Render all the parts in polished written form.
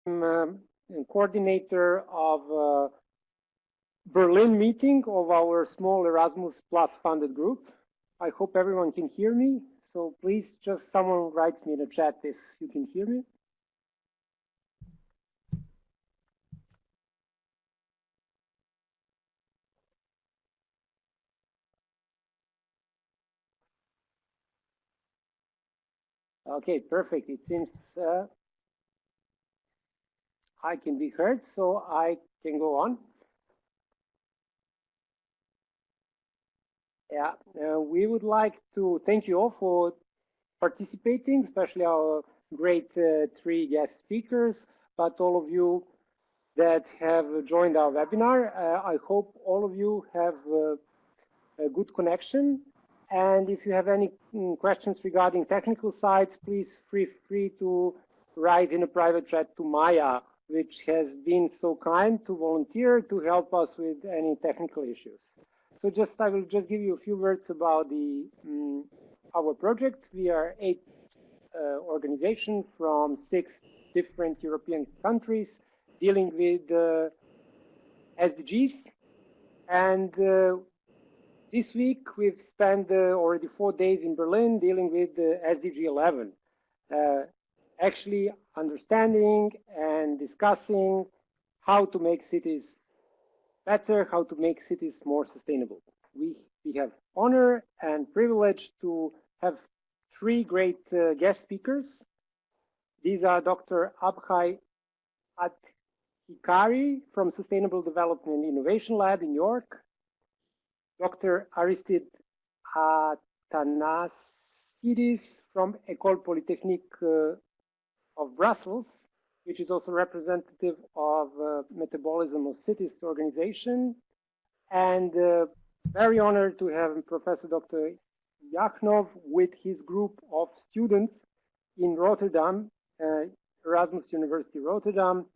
coordinator of Berlin meeting of our small Erasmus Plus funded group. I hope everyone can hear me. So please, just someone writes me in the chat if you can hear me. Okay, perfect. It seems I can be heard, so I can go on. Yeah, we would like to thank you all for participating, especially our great three guest speakers, but all of you that have joined our webinar. I hope all of you have a good connection. And if you have any questions regarding technical sides, please feel free to write in a private chat to Maya, which has been so kind to volunteer to help us with any technical issues. So I will just give you a few words about our project. We are 8 organizations from 6 different European countries dealing with SDGs. And this week, we've spent already 4 days in Berlin dealing with SDG 11, actually understanding and discussing how to make cities better, how to make cities more sustainable. We have honor and privilege to have 3 great guest speakers. These are Dr. Abhay Adhikari from Sustainable Development and Innovation Lab in York, Dr. Aristide Athanasides from École Polytechnique of Brussels, which is also representative of Metabolism of Cities organization, and very honored to have Professor Dr. Yachnov with his group of students in Rotterdam, Erasmus University Rotterdam.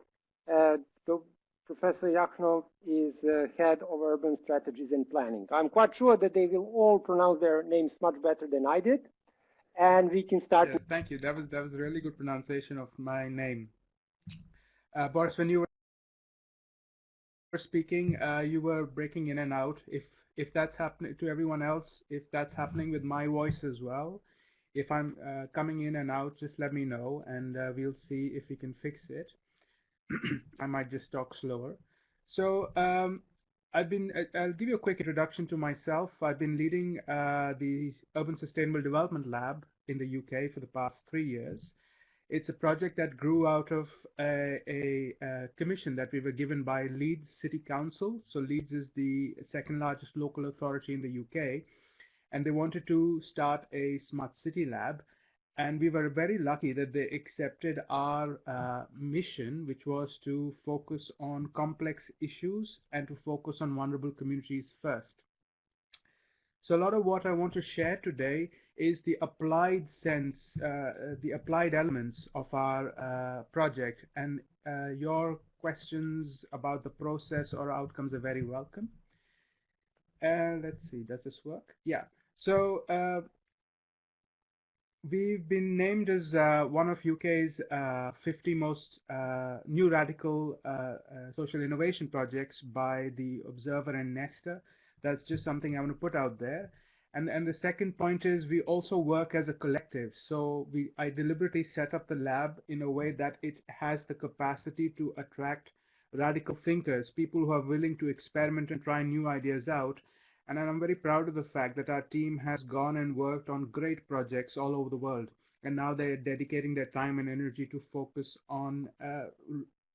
Professor Yachnov is head of urban strategies and planning. I'm quite sure that they will all pronounce their names much better than I did, and we can start. Yes, thank you. That was a really good pronunciation of my name. Boris, when you were speaking, you were breaking in and out. If that's happening to everyone else, if that's happening with my voice as well, if I'm coming in and out, just let me know, and we'll see if we can fix it. I might just talk slower. So I'll give you a quick introduction to myself. I've been leading the Urban Sustainable Development Lab in the UK for the past 3 years. It's a project that grew out of a commission that we were given by Leeds City Council. So Leeds is the second largest local authority in the UK, and they wanted to start a smart city lab. And we were very lucky that they accepted our mission, which was to focus on complex issues and to focus on vulnerable communities first. So a lot of what I want to share today is the applied sense, the applied elements of our project. And your questions about the process or outcomes are very welcome. Let's see, does this work? Yeah. So we've been named as one of UK's 50 most new radical social innovation projects by the Observer and Nesta. That's just something I want to put out there. And the second point is we also work as a collective. So I deliberately set up the lab in a way that it has the capacity to attract radical thinkers, people who are willing to experiment and try new ideas out. And I'm very proud of the fact that our team has gone and worked on great projects all over the world. And now they're dedicating their time and energy to focus on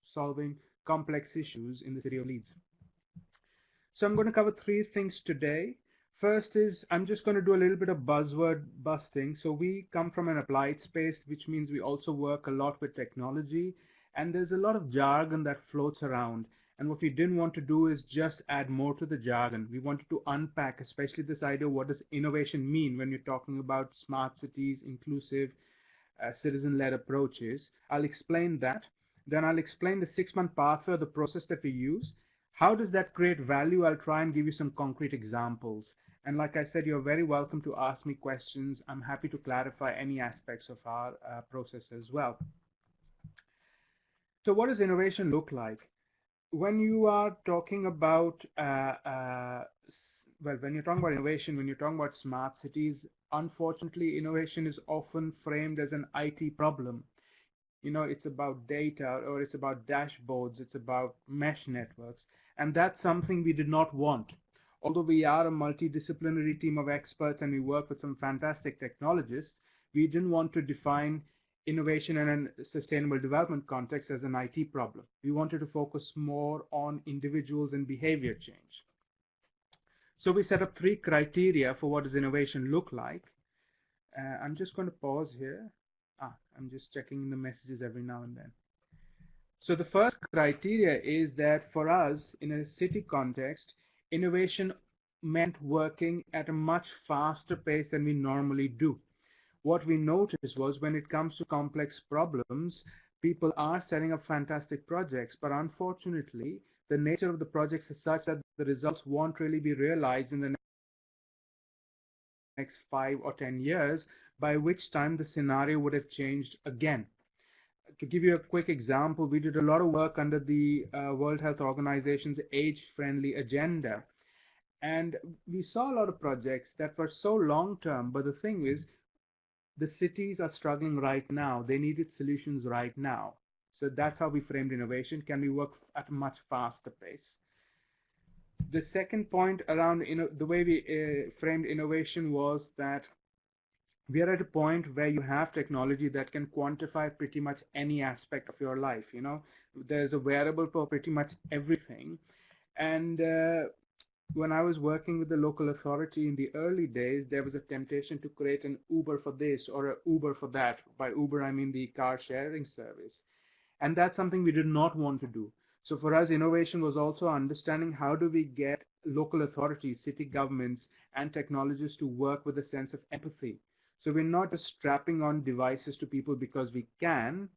solving complex issues in the city of Leeds. So I'm going to cover 3 things today. First is I'm just going to do a little bit of buzzword busting. So we come from an applied space, which means we also work a lot with technology. And there's a lot of jargon that floats around. And what we didn't want to do is just add more to the jargon. We wanted to unpack, especially this idea, what does innovation mean when you're talking about smart cities, inclusive, citizen-led approaches. I'll explain that. Then I'll explain the 6-month pathway, the process that we use. How does that create value? I'll try and give you some concrete examples. And like I said, you're very welcome to ask me questions. I'm happy to clarify any aspects of our process as well. So what does innovation look like? When you are talking about, well, when you're talking about innovation, when you're talking about smart cities, unfortunately, innovation is often framed as an IT problem. It's about data, or it's about dashboards, it's about mesh networks, and that's something we did not want. Although we are a multidisciplinary team of experts and we work with some fantastic technologists, we didn't want to define innovation in a sustainable development context as an IT problem. We wanted to focus more on individuals and behavior change. So we set up 3 criteria for what does innovation look like. I'm just going to pause here. I'm just checking the messages every now and then. So the first criteria is that for us, in a city context, innovation meant working at a much faster pace than we normally do. What we noticed was when it comes to complex problems, people are setting up fantastic projects, but unfortunately, the nature of the projects is such that the results won't really be realized in the next 5 or 10 years, by which time the scenario would have changed again. To give you a quick example, we did a lot of work under the World Health Organization's age-friendly agenda. And we saw a lot of projects that were so long-term, but the thing is, the cities are struggling right now. They needed solutions right now. So that's how we framed innovation. Can we work at a much faster pace? The second point around the way we framed innovation was that we are at a point where you have technology that can quantify pretty much any aspect of your life. There's a wearable for pretty much everything. And when I was working with the local authority in the early days, there was a temptation to create an Uber for this or an Uber for that. By Uber, I mean the car sharing service. And that's something we did not want to do. So for us, innovation was also understanding how do we get local authorities, city governments, and technologists to work with a sense of empathy. So we're not just strapping on devices to people because we can.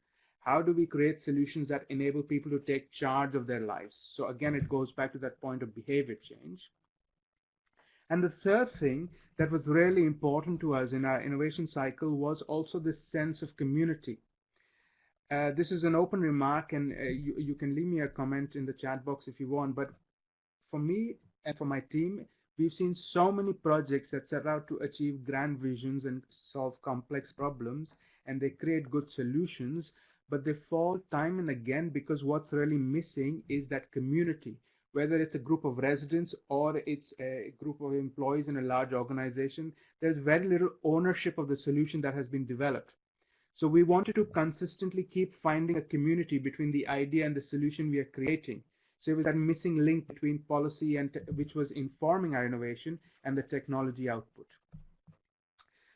How do we create solutions that enable people to take charge of their lives? So again, it goes back to that point of behavior change. And the third thing that was really important to us in our innovation cycle was also this sense of community. This is an open remark, and you can leave me a comment in the chat box if you want, but for me and for my team, we've seen so many projects that set out to achieve grand visions and solve complex problems, and they create good solutions, but they fall time and again because what's really missing is that community. Whether it's a group of residents or it's a group of employees in a large organization, there's very little ownership of the solution that has been developed. So we wanted to consistently keep finding a community between the idea and the solution we are creating. So it was that missing link between policy and which was informing our innovation and the technology output.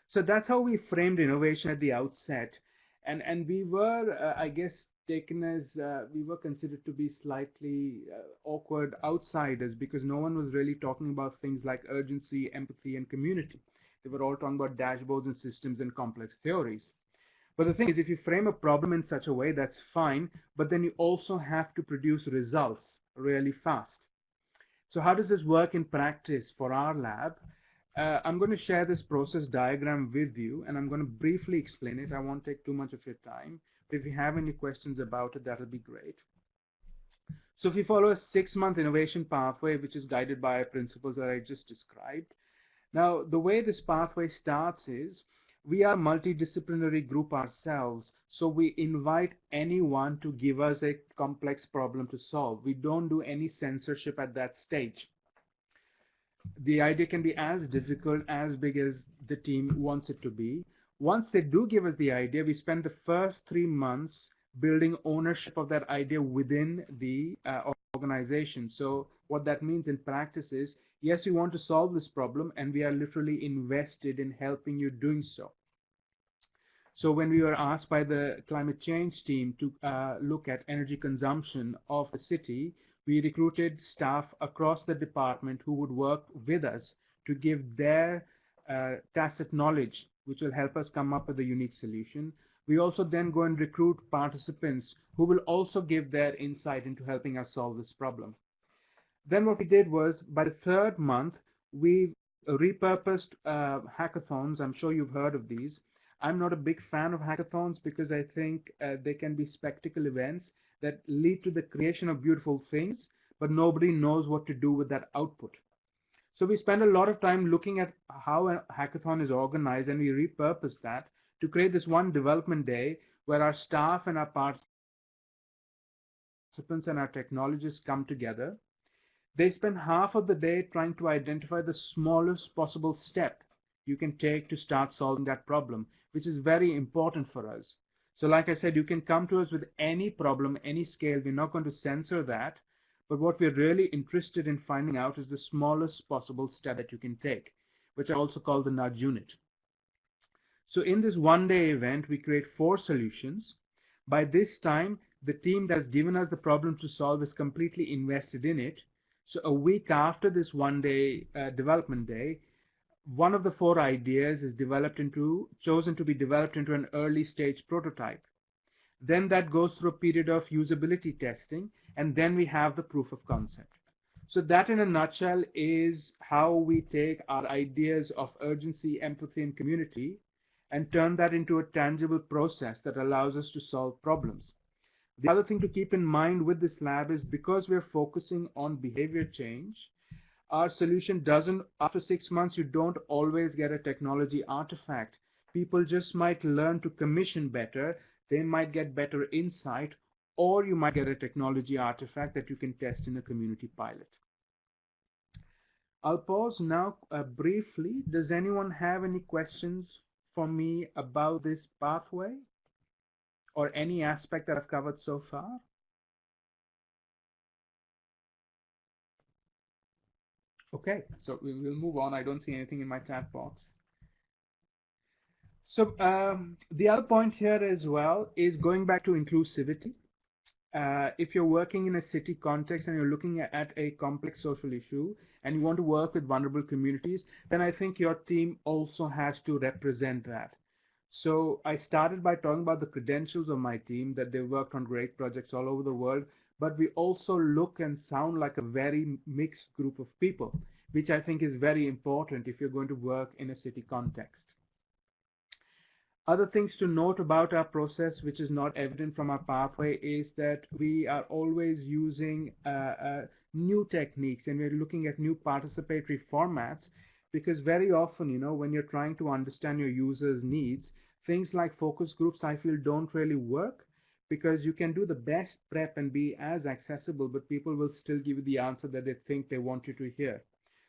So that's how we framed innovation at the outset. And we were, I guess, taken as, we were considered to be slightly awkward outsiders because no one was really talking about things like urgency, empathy, and community. They were all talking about dashboards and systems and complex theories. But the thing is, if you frame a problem in such a way, that's fine, but then you also have to produce results really fast. So how does this work in practice for our lab? I'm going to share this process diagram with you, and I'm going to briefly explain it. I won't take too much of your time, but if you have any questions about it, that'll be great. So if you follow a 6-month innovation pathway, which is guided by principles that I just described. Now, the way this pathway starts is, we are a multidisciplinary group ourselves, so we invite anyone to give us a complex problem to solve. We don't do any censorship at that stage. The idea can be as difficult, as big as the team wants it to be. Once they do give us the idea, we spend the first 3 months building ownership of that idea within the organization. So what that means in practice is, yes, we want to solve this problem, and we are literally invested in helping you doing so. So when we were asked by the climate change team to look at energy consumption of the city, we recruited staff across the department who would work with us to give their tacit knowledge, which will help us come up with a unique solution. We also then go and recruit participants who will also give their insight into helping us solve this problem. Then what we did was, by the 3rd month, we repurposed hackathons. I'm sure you've heard of these. I'm not a big fan of hackathons because I think they can be spectacle events that lead to the creation of beautiful things, but nobody knows what to do with that output. So we spend a lot of time looking at how a hackathon is organized, and we repurpose that to create this one development day where our staff and our participants and our technologists come together. They spend half of the day trying to identify the smallest possible step you can take to start solving that problem, which is very important for us. So like I said, you can come to us with any problem, any scale. We're not going to censor that. But what we're really interested in finding out is the smallest possible step that you can take, which I also call the nudge unit. So in this one-day event, we create 4 solutions. By this time, the team that's given us the problem to solve is completely invested in it. So a week after this one-day development day, one of the 4 ideas is chosen to be developed into an early stage prototype. Then that goes through a period of usability testing, and then we have the proof of concept. So that in a nutshell is how we take our ideas of urgency, empathy, and community and turn that into a tangible process that allows us to solve problems. The other thing to keep in mind with this lab is because we're focusing on behavior change, our solution doesn't, after 6 months, you don't always get a technology artifact. People just might learn to commission better, they might get better insight, or you might get a technology artifact that you can test in a community pilot. I'll pause now briefly. Does anyone have any questions for me about this pathway or any aspect that I've covered so far? Okay, so we will move on. I don't see anything in my chat box. So the other point here as well is going back to inclusivity. If you're working in a city context and you're looking at a complex social issue and you want to work with vulnerable communities, then I think your team also has to represent that. So I started by talking about the credentials of my team, that they worked on great projects all over the world, but we also look and sound like a very mixed group of people, which I think is very important if you're going to work in a city context. Other things to note about our process, which is not evident from our pathway, is that we are always using new techniques, and we're looking at new participatory formats, because very often, when you're trying to understand your users' needs, things like focus groups, I feel, don't really work, because you can do the best prep and be as accessible, but people will still give you the answer that they think they want you to hear.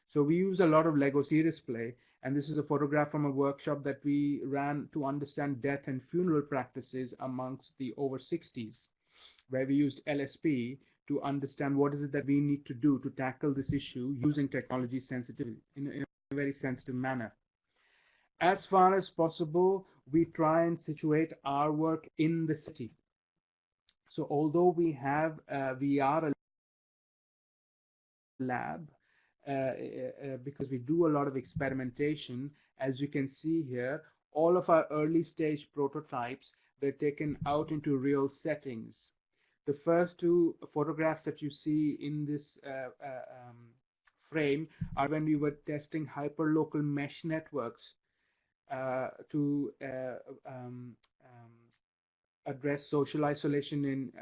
So we use a lot of Lego serious play, and this is a photograph from a workshop that we ran to understand death and funeral practices amongst the over 60s, where we used LSP to understand what is it that we need to do to tackle this issue using technology sensitively in a very sensitive manner. As far as possible, we try and situate our work in the city. So although we are a lab, because we do a lot of experimentation, as you can see here, all of our early stage prototypes, they're taken out into real settings. The first 2 photographs that you see in this frame are when we were testing hyperlocal mesh networks to address social isolation in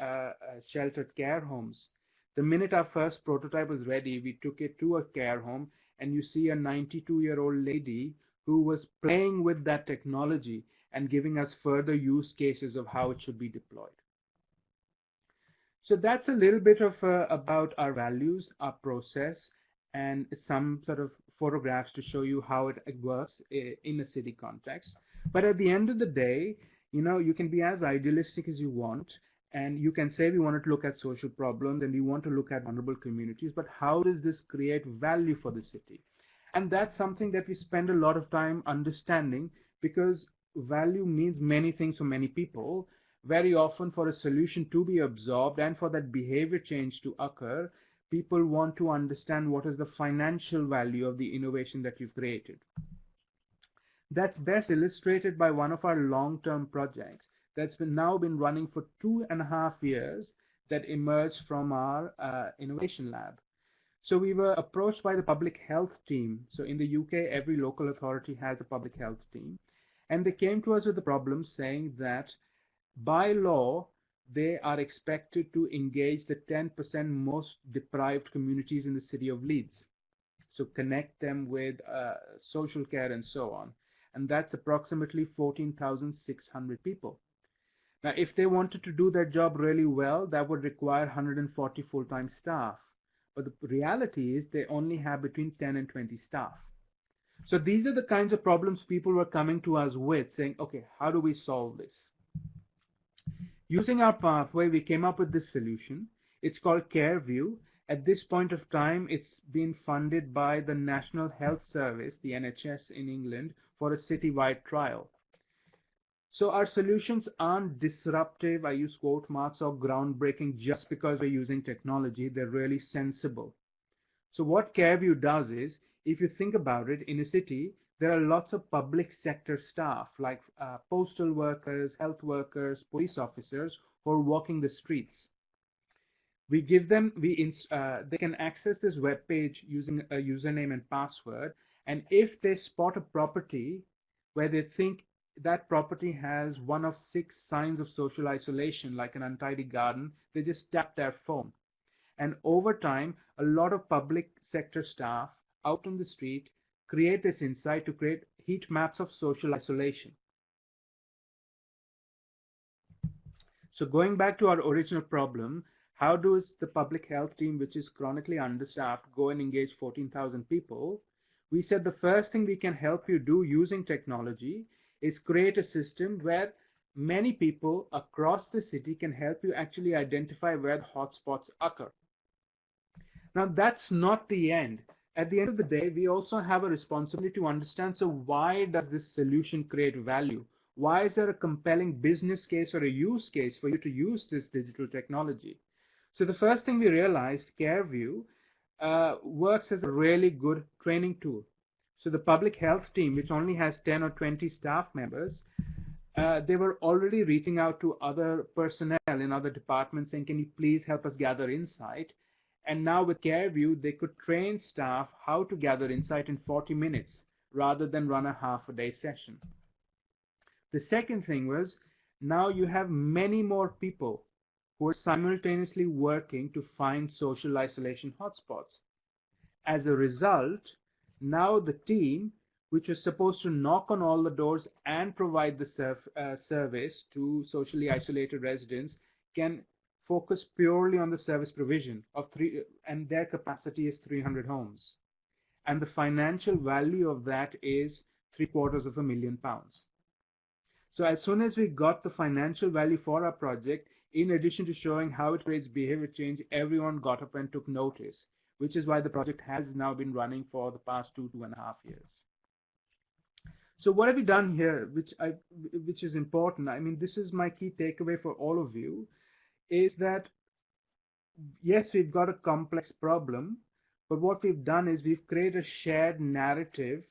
sheltered care homes. The minute our first prototype was ready, we took it to a care home, and you see a 92-year-old lady who was playing with that technology and giving us further use cases of how it should be deployed. So that's a little bit of about our values, our process, and some sort of photographs to show you how it works in a city context. But at the end of the day, you can be as idealistic as you want, and you can say we wanted to look at social problems and we want to look at vulnerable communities, but how does this create value for the city? And that's something that we spend a lot of time understanding, because value means many things for many people. Very often, for a solution to be absorbed and for that behavior change to occur, people want to understand what is the financial value of the innovation that you've created. That's best illustrated by one of our long-term projects that's now been running for 2.5 years, that emerged from our innovation lab. So we were approached by the public health team. So in the UK, every local authority has a public health team. And they came to us with a problem saying that by law, they are expected to engage the 10% most deprived communities in the city of Leeds. So connect them with social care and so on. And that's approximately 14,600 people. Now, if they wanted to do their job really well, that would require 140 full-time staff. But the reality is they only have between 10 and 20 staff. So these are the kinds of problems people were coming to us with, saying, okay, how do we solve this? Using our pathway, we came up with this solution. It's called CareView. At this point of time, it's been funded by the National Health Service, the NHS in England, for a citywide trial. So our solutions aren't disruptive, I use quote marks, or groundbreaking just because we're using technology. They're really sensible. So what CareView does is, if you think about it, in a city, there are lots of public sector staff like postal workers, health workers, police officers who are walking the streets. We give them, they can access this web page using a username and password. And if they spot a property where they think that property has one of 6 signs of social isolation, like an untidy garden, they just tap their phone. And over time, a lot of public sector staff out on the street create this insight to create heat maps of social isolation. So going back to our original problem, how does the public health team, which is chronically understaffed, go and engage 14,000 people? We said the first thing we can help you do using technology is create a system where many people across the city can help you actually identify where the hotspots occur. Now, that's not the end. At the end of the day, we also have a responsibility to understand, so why does this solution create value? Why is there a compelling business case or a use case for you to use this digital technology? So the first thing we realized, CareView works as a really good training tool. So the public health team, which only has 10 or 20 staff members, they were already reaching out to other personnel in other departments saying, can you please help us gather insight? And now with CareView, they could train staff how to gather insight in 40 minutes rather than run a half-a-day session. The second thing was, now you have many more people who are simultaneously working to find social isolation hotspots. As a result, now the team, which was supposed to knock on all the doors and provide the service to socially isolated residents, can focus purely on the service provision of and their capacity is 300 homes. And the financial value of that is £750,000. So as soon as we got the financial value for our project, in addition to showing how it creates behavior change, everyone got up and took notice, which is why the project has now been running for the past 2.5 years. So what have we done here, which is important? I mean, this is my key takeaway for all of you, is that, yes, we've got a complex problem, but what we've done is we've created a shared narrative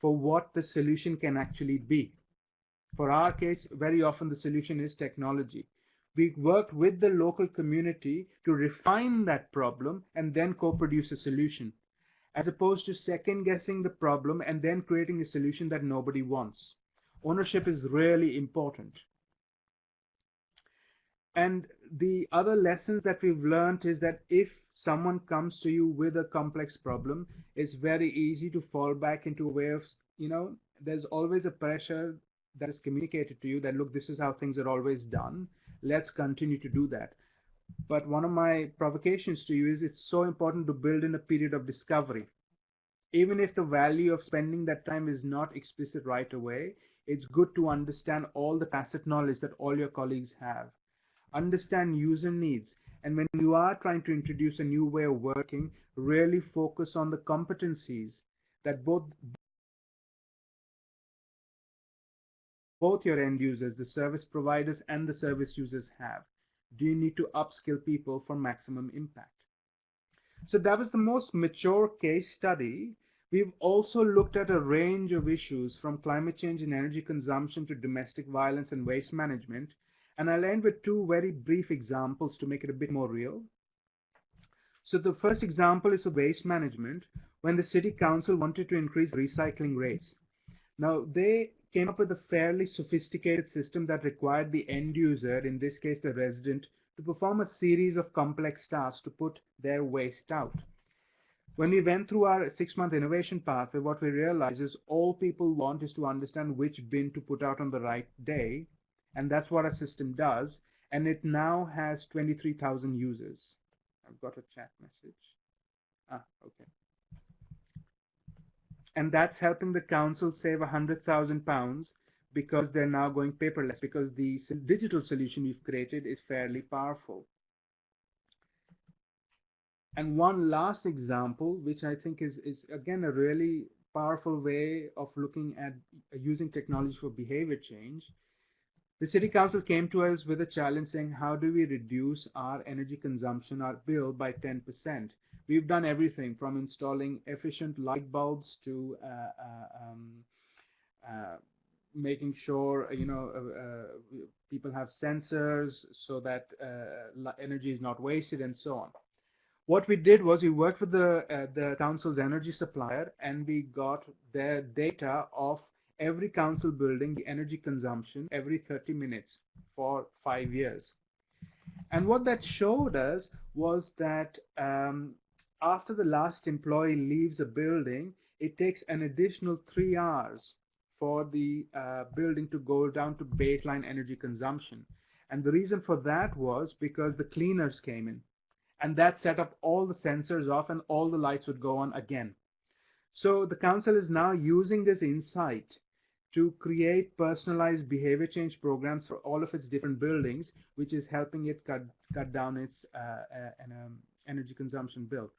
for what the solution can actually be. For our case, very often the solution is technology. We worked with the local community to refine that problem and then co-produce a solution, as opposed to second-guessing the problem and then creating a solution that nobody wants. Ownership is really important. And the other lessons that we've learned is that if someone comes to you with a complex problem, it's very easy to fall back into a way of, there's always a pressure that is communicated to you that, look, this is how things are always done. Let's continue to do that. But one of my provocations to you is it's so important to build in a period of discovery. Even if the value of spending that time is not explicit right away, it's good to understand all the tacit knowledge that all your colleagues have. Understand user needs. And when you are trying to introduce a new way of working, really focus on the competencies that both your end users, the service providers and the service users have. Do you need to upskill people for maximum impact? So that was the most mature case study. We've also looked at a range of issues from climate change and energy consumption to domestic violence and waste management. And I'll end with 2 very brief examples to make it a bit more real. So the first example is for waste management, when the city council wanted to increase recycling rates. Now, they came up with a fairly sophisticated system that required the end user, in this case the resident, to perform a series of complex tasks to put their waste out. When we went through our 6-month innovation pathway, what we realized is all people want is to understand which bin to put out on the right day, and that's what our system does, and it now has 23,000 users. I've got a chat message. Okay. And that's helping the council save £100,000 because they're now going paperless, because the digital solution we've created is fairly powerful. And one last example, which I think is again a really powerful way of looking at using technology for behavior change. The City Council came to us with a challenge saying, how do we reduce our energy consumption, our bill, by 10%? We've done everything from installing efficient light bulbs to making sure people have sensors so that energy is not wasted, and so on. What we did was we worked with the council's energy supplier, and we got their data of every council building, the energy consumption every 30 minutes for 5 years. And what that showed us was that after the last employee leaves a building, it takes an additional 3 hours for the building to go down to baseline energy consumption. And the reason for that was because the cleaners came in, and that set up all the sensors off and all the lights would go on again. So the council is now using this insight to create personalized behavior change programs for all of its different buildings, which is helping it cut down its energy consumption bill.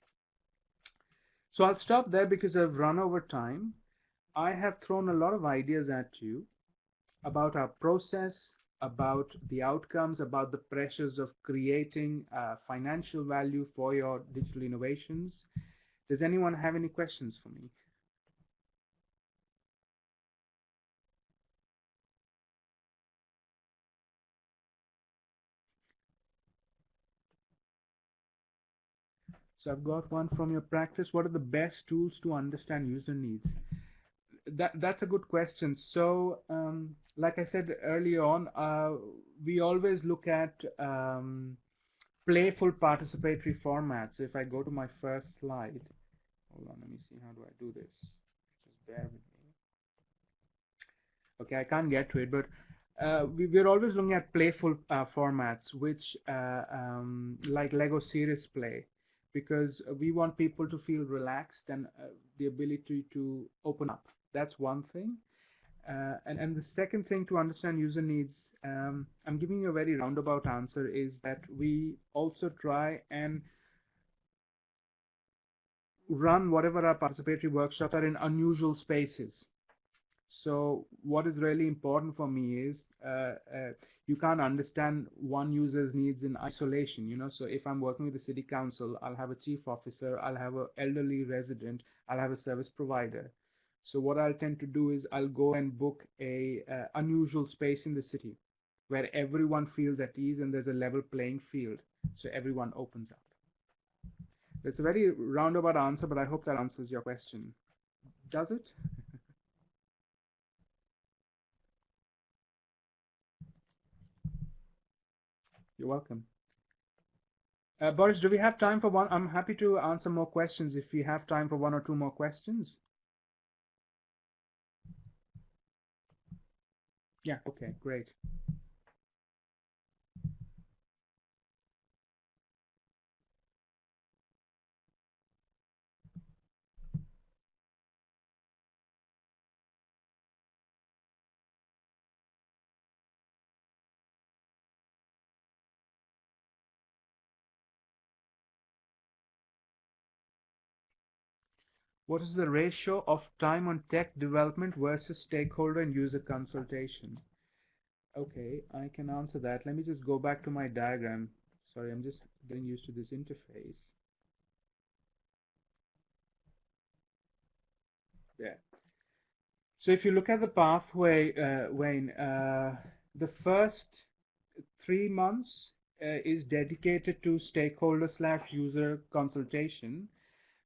So I'll stop there because I've run over time. I have thrown a lot of ideas at you about our process, about the outcomes, about the pressures of creating financial value for your digital innovations. Does anyone have any questions for me? So I've got one from your practice. What are the best tools to understand user needs? That's a good question. So, like I said earlier on, we always look at playful participatory formats. If I go to my first slide, hold on, let me see, how do I do this? Just bear with me. Okay, I can't get to it, but we're always looking at playful formats, which like Lego Serious Play, because we want people to feel relaxed and the ability to open up. That's one thing. And the second thing to understand user needs, I'm giving you a very roundabout answer, is that we also try and run whatever our participatory workshops are in unusual spaces. So what is really important for me is you can't understand one user's needs in isolation, you know. So if I'm working with the city council, I'll have a chief officer, I'll have an elderly resident, I'll have a service provider. So what I'll tend to do is I'll go and book a unusual space in the city where everyone feels at ease and there's a level playing field, so everyone opens up. It's a very roundabout answer, but I hope that answers your question. Does it? You're welcome. Boris, do we have time for one? I'm happy to answer more questions if we have time for 1 or 2 more questions. Yeah, okay, great. What is the ratio of time on tech development versus stakeholder and user consultation? Okay, I can answer that. Let me just go back to my diagram. Sorry, I'm just getting used to this interface. Yeah. So if you look at the pathway, Wayne, the first 3 months is dedicated to stakeholder/user consultation.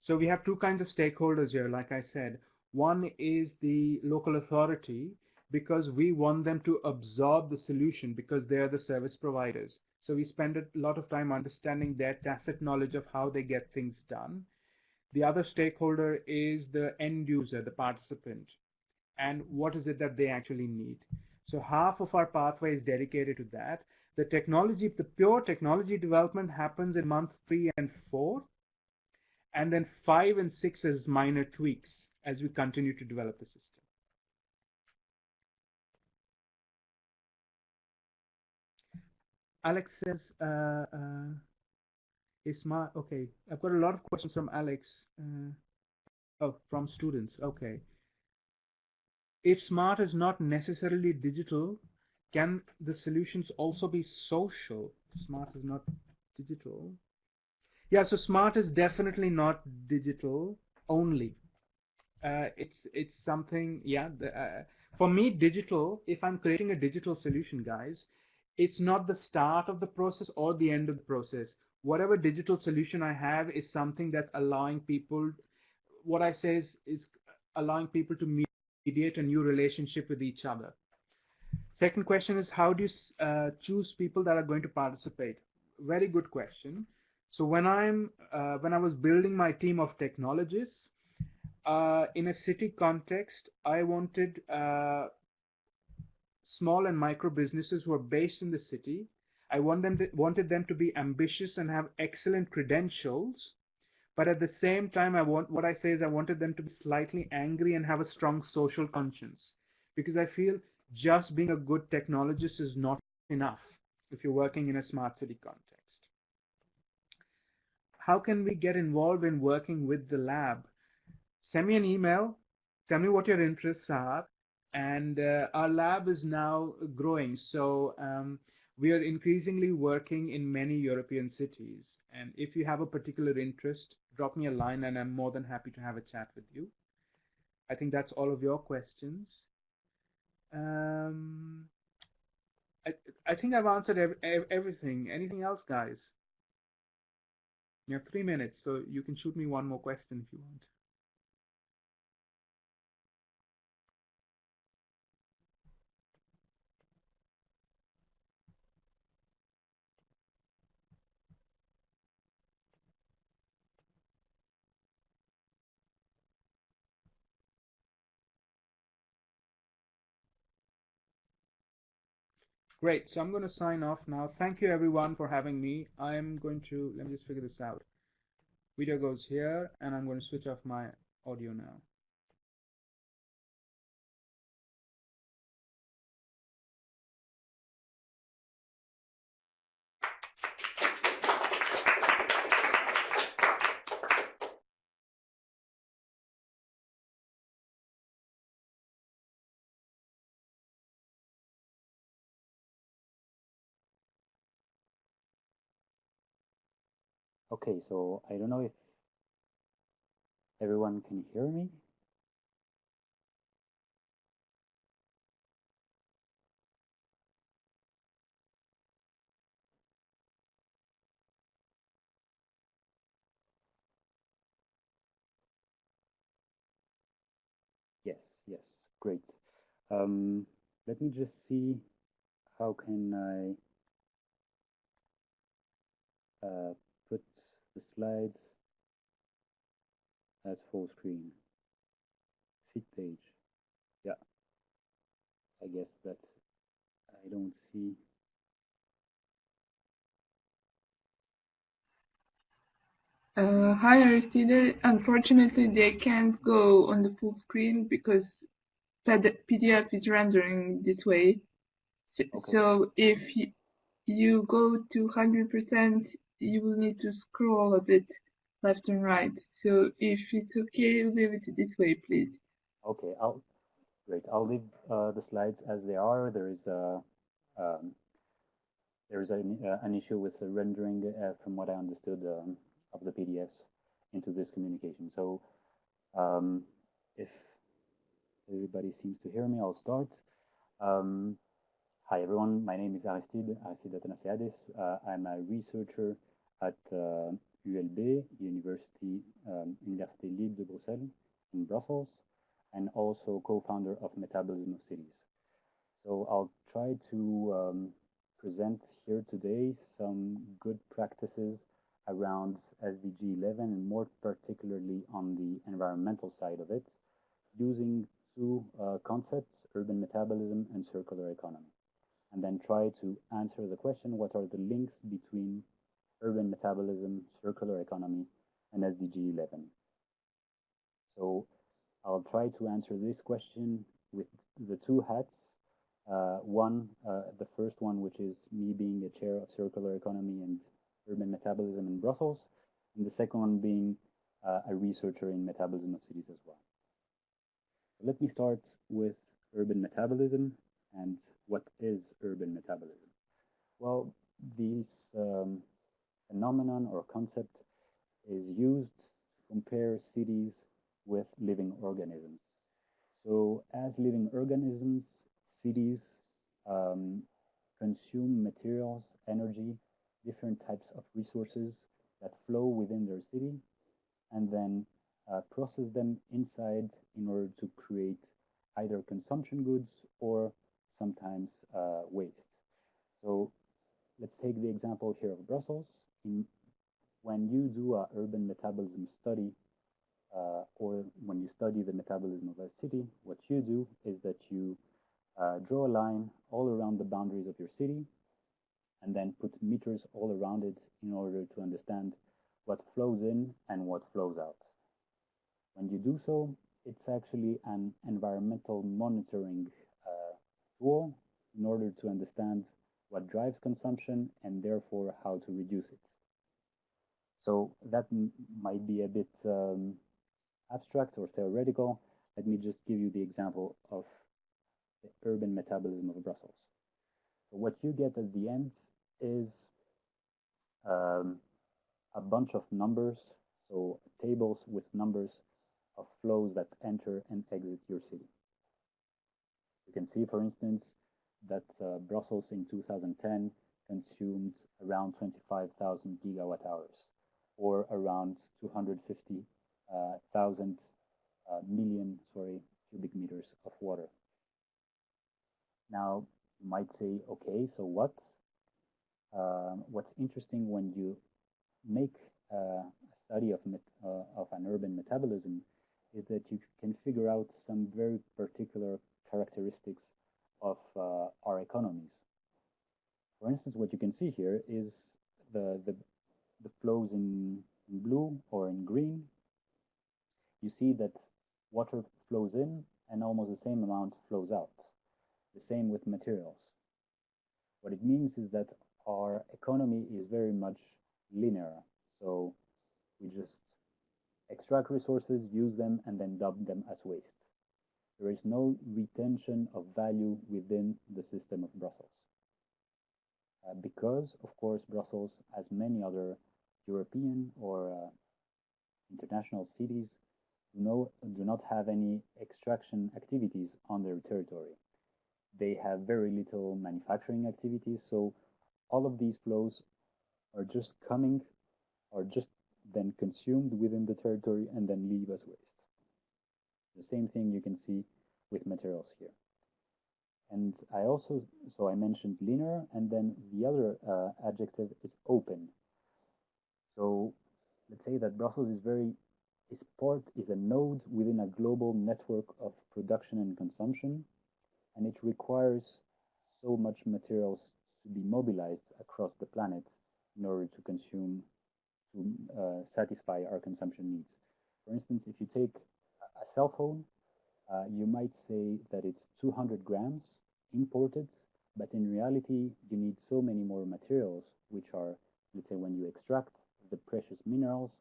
So we have 2 kinds of stakeholders here, like I said. One is the local authority, because we want them to absorb the solution because they are the service providers. So we spend a lot of time understanding their tacit knowledge of how they get things done. The other stakeholder is the end user, the participant, and what is it that they actually need. So half of our pathway is dedicated to that. The technology, the pure technology development happens in month 3 and 4, and then 5 and 6 is minor tweaks as we continue to develop the system. Alex says, is smart, okay, I've got a lot of questions from Alex. Oh, from students, okay. If smart is not necessarily digital, can the solutions also be social? Smart is not digital. Yeah, so smart is definitely not digital only. It's something, yeah. For me, digital, if I'm creating a digital solution, guys, it's not the start of the process or the end of the process. Whatever digital solution I have is something that's allowing people, what I say is allowing people to mediate a new relationship with each other. Second question is, how do you choose people that are going to participate? Very good question. So when I was building my team of technologists, in a city context, I wanted small and micro businesses who are based in the city. I wanted them to be ambitious and have excellent credentials, but at the same time, I wanted them to be slightly angry and have a strong social conscience, because I feel just being a good technologist is not enough if you're working in a smart city context. How can we get involved in working with the lab? Send me an email, tell me what your interests are, and our lab is now growing. So we are increasingly working in many European cities. And if you have a particular interest, drop me a line and I'm more than happy to have a chat with you. I think that's all of your questions. I think I've answered everything. Anything else, guys? You have 3 minutes, so you can shoot me one more question if you want. Great, so I'm going to sign off now. Thank you everyone for having me. I'm going to, let me just figure this out. Video goes here, and I'm going to switch off my audio now. Okay, so I don't know if everyone can hear me. Yes, yes, great. Let me just see how can I put the slides as full screen. Feed page. Yeah, I guess that's, I don't see. Hi Aristide, unfortunately they can't go on the full screen because PDF is rendering this way. So if you go to 100%, you will need to scroll a bit left and right. So if it's okay, leave it this way, please. Okay, I'll leave the slides as they are. There's an issue with the rendering, from what I understood, of the PDFs into this communication. So if everybody seems to hear me, I'll start. Hi everyone, my name is Aristide Athanasiadis. I'm a researcher at ULB, Université Libre de Bruxelles in Brussels. and also co-founder of Metabolism of Cities. So I'll try to present here today some good practices around SDG 11 and more particularly on the environmental side of it, using two concepts, urban metabolism and circular economy, and then try to answer the question, what are the links between urban metabolism, circular economy, and SDG 11? So I'll try to answer this question with the two hats. The first one, which is me being a chair of circular economy and urban metabolism in Brussels, and the second one being a researcher in metabolism of cities as well. So let me start with urban metabolism and what is urban metabolism. Well, this phenomenon or concept is used to compare cities with living organisms. So as living organisms, cities consume materials, energy, different types of resources that flow within their city, and then process them inside in order to create either consumption goods or sometimes waste. So let's take the example here of Brussels. When you do an urban metabolism study, or when you study the metabolism of a city, what you do is that you draw a line all around the boundaries of your city and then put meters all around it in order to understand what flows in and what flows out. When you do so, it's actually an environmental monitoring tool in order to understand what drives consumption and therefore how to reduce it. So that might be a bit abstract or theoretical. Let me just give you the example of the urban metabolism of Brussels. So what you get at the end is a bunch of numbers, so tables with numbers of flows that enter and exit your city. You can see, for instance, that Brussels in 2010 consumed around 25,000 gigawatt hours, or around 250,000 million cubic meters of water. Now, you might say, okay, so what? What's interesting when you make a study of an urban metabolism is that you can figure out some very particular characteristics of our economies. For instance, what you can see here is the flows in blue or in green. You see that water flows in and almost the same amount flows out. The same with materials. What it means is that our economy is very much linear. So we just extract resources, use them, and then dump them as waste. There is no retention of value within the system of Brussels. Because, of course, Brussels, as many other European or international cities, do not have any extraction activities on their territory. They have very little manufacturing activities, so all of these flows are just coming, are just then consumed within the territory and then leave as waste. The same thing you can see with materials here. And I mentioned linear, and then the other adjective is open. So let's say that Brussels is a node within a global network of production and consumption, and it requires so much materials to be mobilized across the planet in order to satisfy our consumption needs. For instance, if you take a cell phone, you might say that it's 200 grams imported, but in reality, you need so many more materials, which are, let's say, when you extract the precious minerals,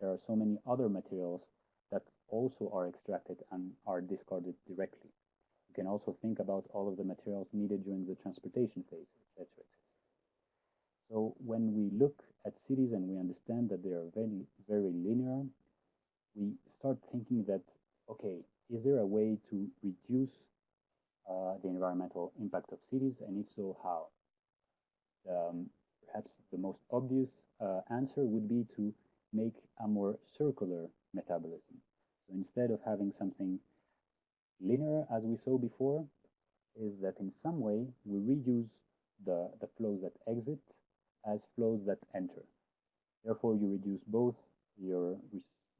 there are so many other materials that also are extracted and are discarded directly. You can also think about all of the materials needed during the transportation phase, etc. So when we look at cities and we understand that they are very, very linear, we start thinking that, okay, is there a way to reduce the environmental impact of cities, and if so, how? Perhaps the most obvious answer would be to make a more circular metabolism. So instead of having something Linear, as we saw before, is that in some way we reuse the flows that exit as flows that enter. Therefore, you reduce both your,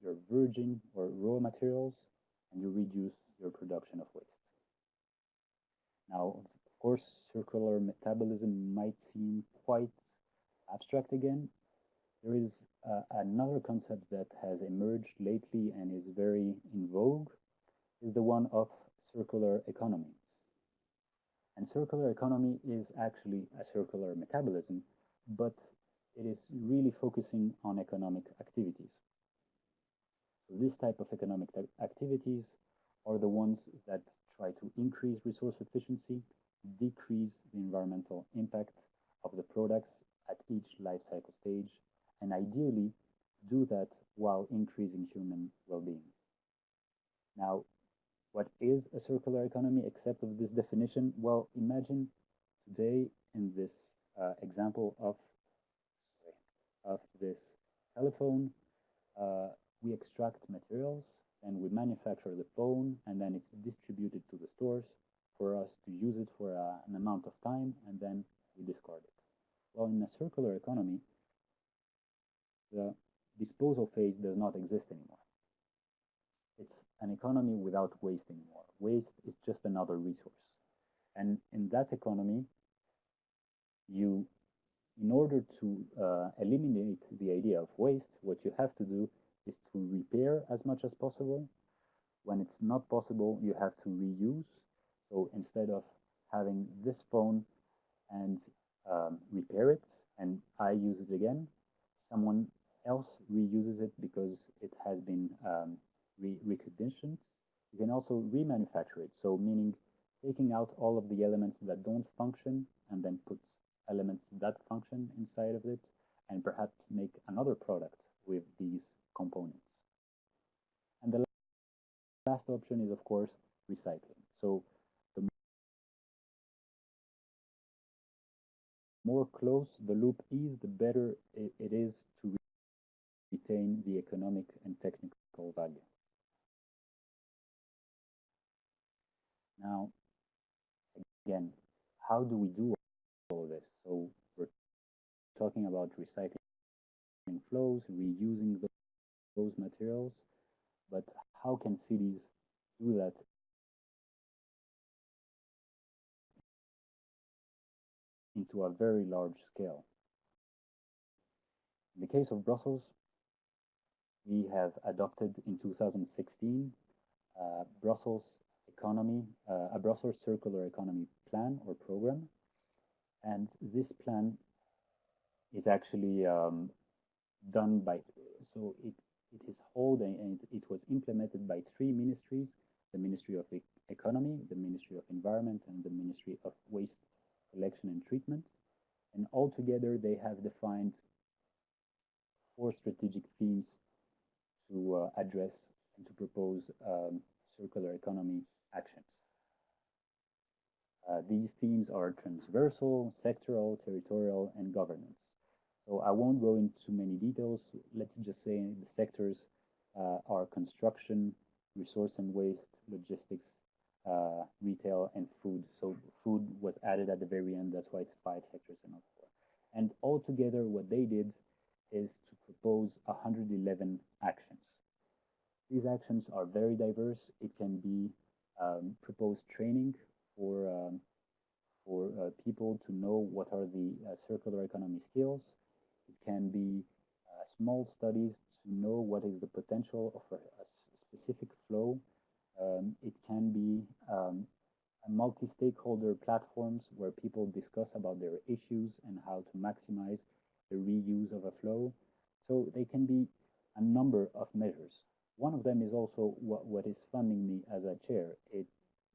your virgin or raw materials and you reduce your production of waste. Now, of course, circular metabolism might seem quite abstract again. There is another concept that has emerged lately and is very in vogue, is the one of circular economy. And circular economy is actually a circular metabolism, but it is really focusing on economic activities. So this type of economic activities are the ones that try to increase resource efficiency, decrease the environmental impact of the products at each life cycle stage, and ideally do that while increasing human well-being. Now, what is a circular economy except of this definition? Well, imagine today in this example of this telephone, we extract materials and we manufacture the phone, and then it's distributed to the stores for us to use it for an amount of time, and then we discard it. Well, in a circular economy, the disposal phase does not exist anymore. It's an economy without waste anymore. Waste is just another resource. And in that economy, you, in order to eliminate the idea of waste, what you have to do is to repair as much as possible. When it's not possible, you have to reuse. So instead of having this phone and repair it, and I use it again, someone else reuses it because it has been reconditioned. You can also remanufacture it, so meaning taking out all of the elements that don't function and then put elements that function inside of it, and perhaps make another product with these components. And the last option is, of course, recycling. So the more close the loop is, the better it is to retain the economic and technical value. Now, again, how do we do all of this? So we're talking about recycling flows, reusing those materials, but how can cities do that into a very large scale? In the case of Brussels, we have adopted in 2016 Brussels economy, a Brussels circular economy plan or program, and this plan is actually done by, so it is held and it was implemented by three ministries: the Ministry of Economy, the Ministry of Environment, and the Ministry of Waste Collection and Treatment. And altogether, they have defined 4 strategic themes to address and to propose circular economy actions. These themes are transversal, sectoral, territorial, and governance. So I won't go into many details. Let's just say the sectors are construction, resource and waste, logistics, retail, and food. So food was added at the very end. That's why it's 5 sectors and not 4. And altogether, what they did is to propose 111 actions. These actions are very diverse. It can be proposed training for people to know what are the circular economy skills. It can be small studies to know what is the potential of a specific flow. It can be multi-stakeholder platforms where people discuss about their issues and how to maximize the reuse of a flow. So they can be a number of measures. One of them is also what is funding me as a chair.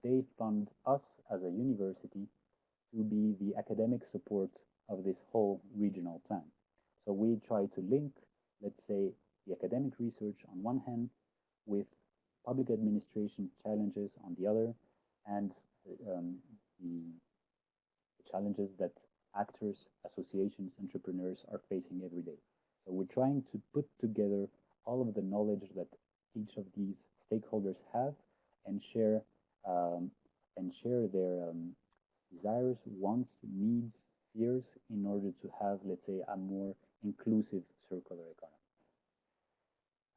They fund us as a university to be the academic support of this whole regional plan. So we try to link, let's say, the academic research on one hand with public administration challenges on the other, and the challenges that actors, associations, entrepreneurs are facing every day. So we're trying to put together all of the knowledge that each of these stakeholders have and share and share their desires, wants, needs, fears in order to have, let's say, a more inclusive circular economy.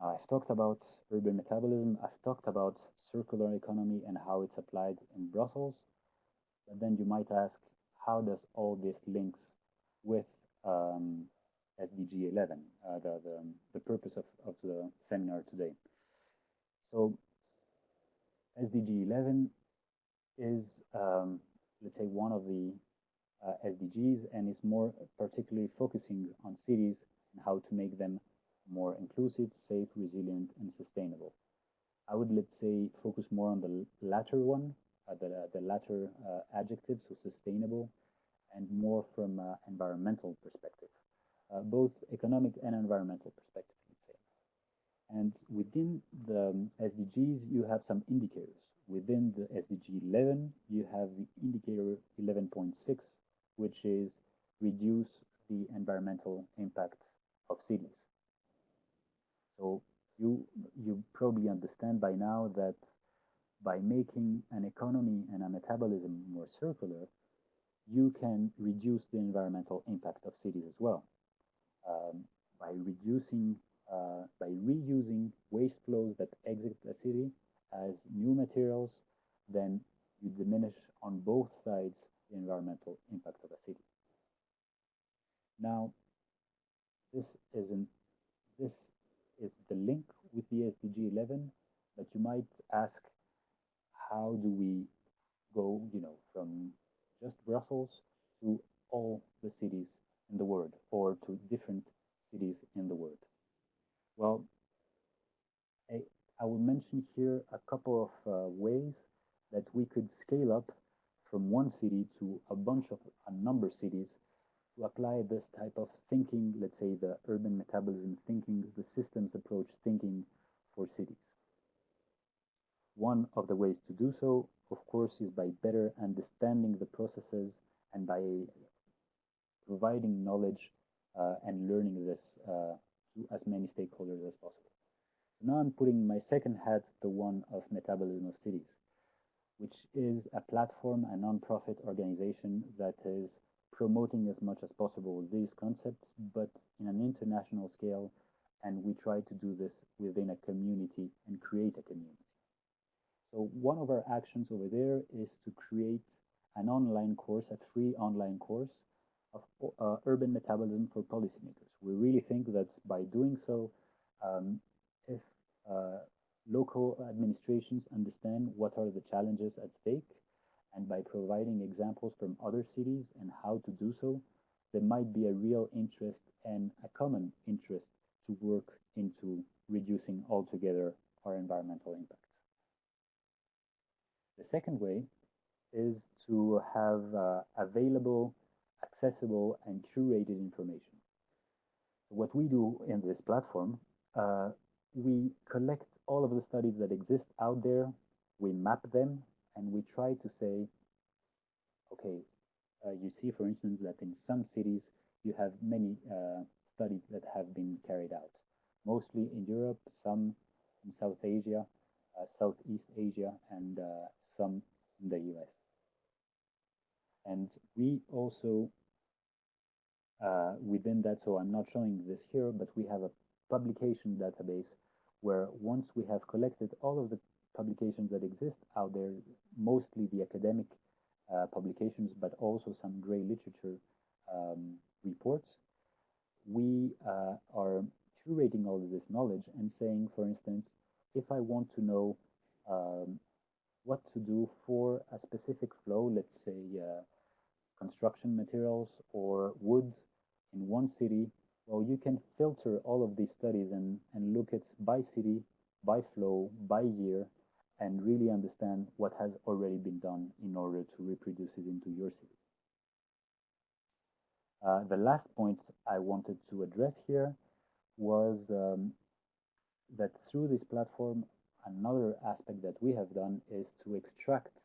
I've talked about urban metabolism, I've talked about circular economy and how it's applied in Brussels, but then you might ask, how does all this links with SDG 11, the purpose of the seminar today? So SDG 11 is, let's say, one of the SDGs, and is more particularly focusing on cities and how to make them more inclusive, safe, resilient, and sustainable. I would, let's say, focus more on the latter one, the latter adjective, so sustainable, and more from an environmental perspective, both economic and environmental perspective, let's say. And within the SDGs, you have some indicators. Within the SDG 11, you have the indicator 11.6, which is reduce the environmental impact of cities. So you probably understand by now that by making an economy and a metabolism more circular, you can reduce the environmental impact of cities as well. By reusing waste flows that exit a city as new materials, then you diminish on both sides the environmental impact of a city. Now, this is the link with the SDG 11, but you might ask, how do we go, from just Brussels to all the cities in the world, or to different cities in the world? Well, I will mention here a couple of ways that we could scale up from one city to a number of cities to apply this type of thinking, let's say the urban metabolism thinking, the systems approach thinking for cities. One of the ways to do so, of course, is by better understanding the processes and by providing knowledge and learning this to as many stakeholders as possible. So now I'm putting my second hat, the one of Metabolism of Cities, which is a platform, a non-profit organization that is promoting as much as possible these concepts, but in an international scale, and we try to do this within a community and create a community. So one of our actions over there is to create an online course, a free online course of urban metabolism for policymakers. We really think that by doing so, if local administrations understand what are the challenges at stake, and by providing examples from other cities and how to do so, there might be a real interest and a common interest to work into reducing altogether our environmental impacts. The second way is to have available, accessible, and curated information. What we do in this platform, we collect all of the studies that exist out there, we map them, and we try to say, okay, you see, for instance, that in some cities you have many studies that have been carried out, mostly in Europe, some in South Asia, Southeast Asia, and some in the US. And we also, within that, so I'm not showing this here, but we have a publication database where once we have collected all of the publications that exist out there, mostly the academic publications, but also some gray literature reports, we are curating all of this knowledge and saying, for instance, if I want to know what to do for a specific flow, let's say construction materials or woods in one city, well, you can filter all of these studies and look at by city, by flow, by year, and really understand what has already been done in order to reproduce it into your city. The last point I wanted to address here was that through this platform, another aspect that we have done is to extract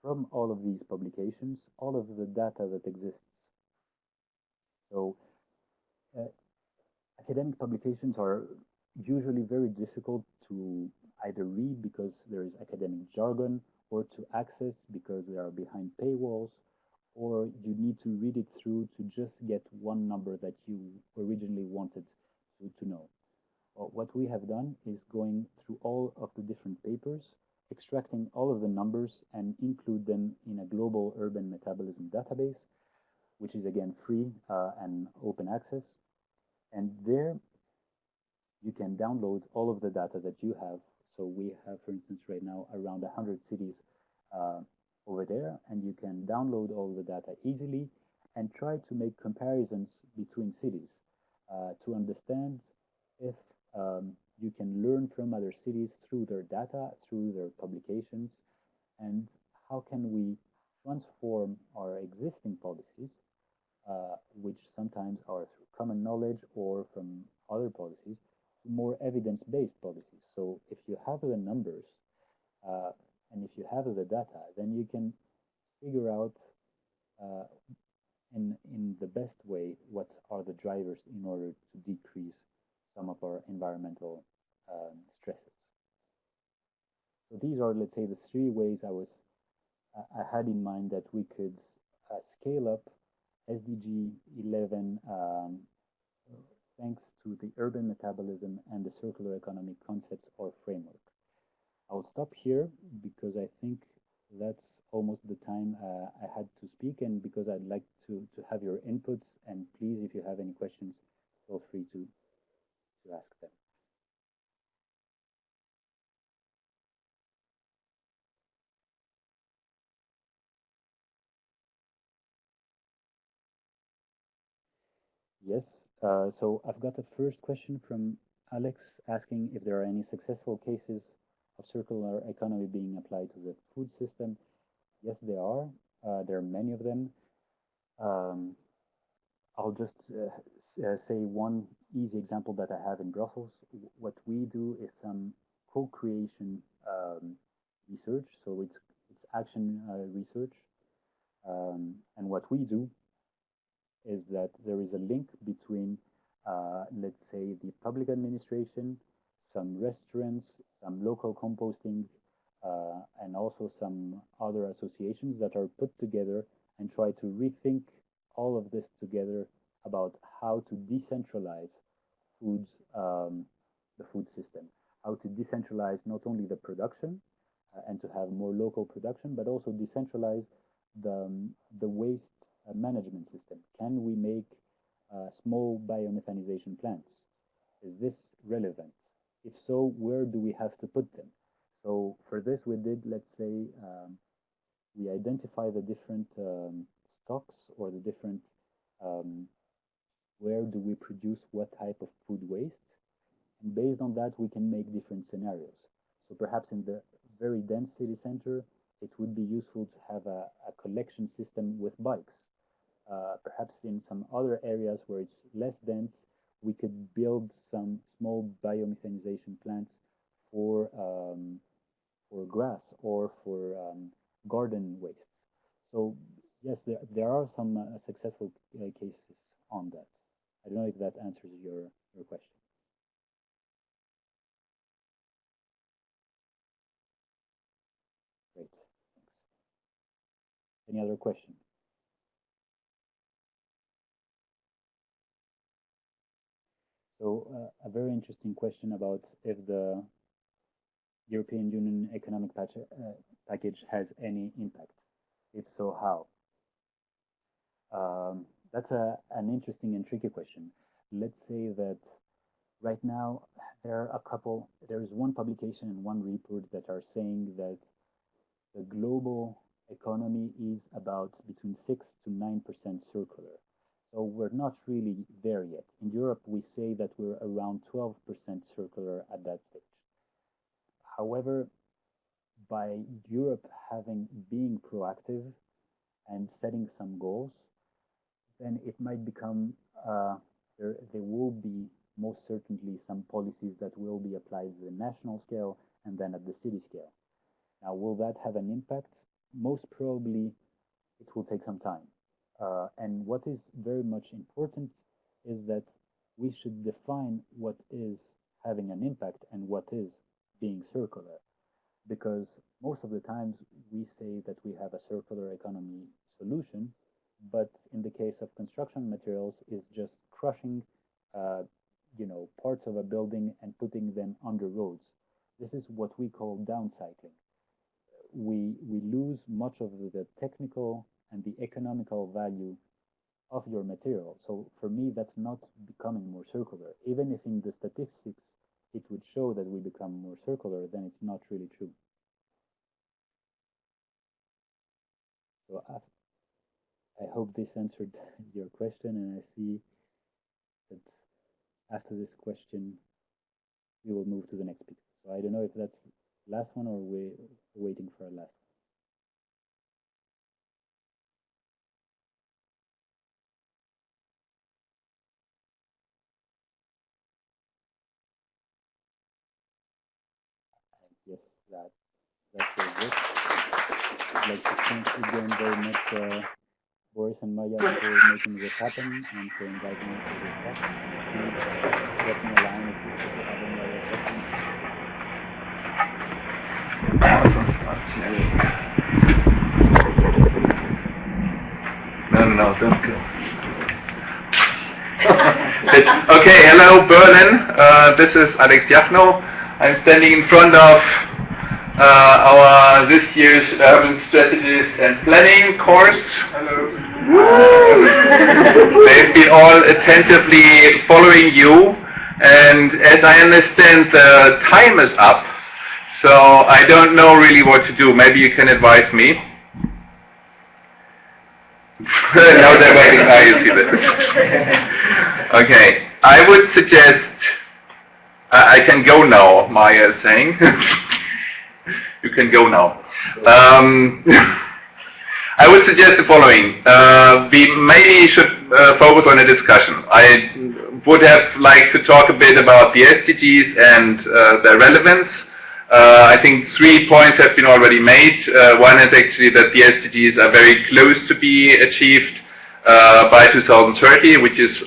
from all of these publications all of the data that exists. So academic publications are usually very difficult to either read because there is academic jargon, or to access because they are behind paywalls, or you need to read it through to just get one number that you originally wanted to know. Well, what we have done is going through all of the different papers, extracting all of the numbers and include them in a global urban metabolism database, which is again free and open access. And there you can download all of the data that you have. So we have, for instance, right now around 100 cities over there, and you can download all the data easily and try to make comparisons between cities to understand if you can learn from other cities through their data, through their publications, and how can we transform our existing policies, which sometimes are through common knowledge or from other policies, to more evidence-based policies. So if you have the numbers and if you have the data, then you can figure out uh, in the best way what are the drivers in order to decrease some of our environmental stresses. So these are, let's say, the three ways I had in mind that we could scale up SDG 11 thanks to the urban metabolism and the circular economy concepts or framework. I'll stop here because I think that's almost the time I had to speak, and because I'd like to have your inputs, and please, if you have any questions, feel free to ask them. Yes, so I've got a first question from Alex asking if there are any successful cases of circular economy being applied to the food system. Yes, there are. There are many of them. Um, I'll just say one easy example that I have in Brussels. What we do is some co-creation research, so it's action research, and what we do is that there is a link between, let's say, the public administration, some restaurants, some local composting, and also some other associations that are put together and try to rethink all of this together about how to decentralize food, the food system, how to decentralize not only the production and to have more local production, but also decentralize the waste management system. Can we make small biomethanization plants? Is this relevant? If so, where do we have to put them? So for this, we did, let's say, we identify the different stocks or the different, where do we produce what type of food waste? And based on that, we can make different scenarios. So perhaps in the very dense city center, it would be useful to have a collection system with bikes. Perhaps in some other areas where it's less dense, we could build some small biomethanization plants for grass or for garden wastes. So yes, there are some successful cases on that. I don't know if that answers your question. Great, thanks. Any other question? So a very interesting question about if the European Union economic package has any impact. If so, how? That's an interesting and tricky question. Let's say that right now there's one publication and one report that are saying that the global economy is about between 6 to 9% circular. So we're not really there yet. In Europe, we say that we're around 12% circular at that stage. However, by Europe being proactive and setting some goals, then it might become, there will be most certainly some policies that will be applied at the national scale and then at the city scale. Now, will that have an impact? Most probably, it will take some time. And what is very much important is that we should define what is having an impact and what is being circular. Because most of the times a building and putting them under roads. This is what we call downcycling. We lose much of the technical and the economical value of your material. So for me, that's not becoming more circular. Even if in the statistics it would show that we become more circular, then it's not really true. So I hope this answered your question, and I see that after this question, we will move to the next speaker. So I don't know if that's the last one or we're waiting for a last one. Yes, that was it. I'd like to thank again very much Boris and Maya for making this happen and for inviting me to this talk. Please let me a line if you have any other questions. No, don't go. Okay, hello Berlin. This is Alex Jachno. I'm standing in front of our this year's Urban Strategies and Planning course. Hello. They've been all attentively following you, and as I understand, the time is up, so I don't know really what to do. Maybe you can advise me. Now they're waiting. You see that. Okay, I would suggest I can go now, Maya is saying. You can go now. I would suggest the following. We maybe should focus on a discussion. I would have liked to talk a bit about the SDGs and their relevance. I think 3 points have been already made. One is actually that the SDGs are very close to be achieved by 2030, which is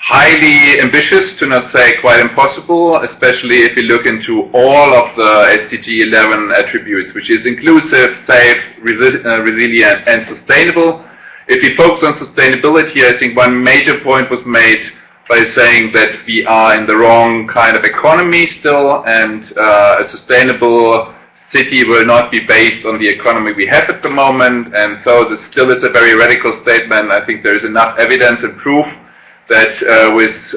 highly ambitious, to not say quite impossible, especially if you look into all of the SDG 11 attributes, which is inclusive, safe, resilient, and sustainable. If you focus on sustainability, I think one major point was made by saying that we are in the wrong kind of economy still, and a sustainable city will not be based on the economy we have at the moment, and so this still is a very radical statement. I think there is enough evidence and proof that with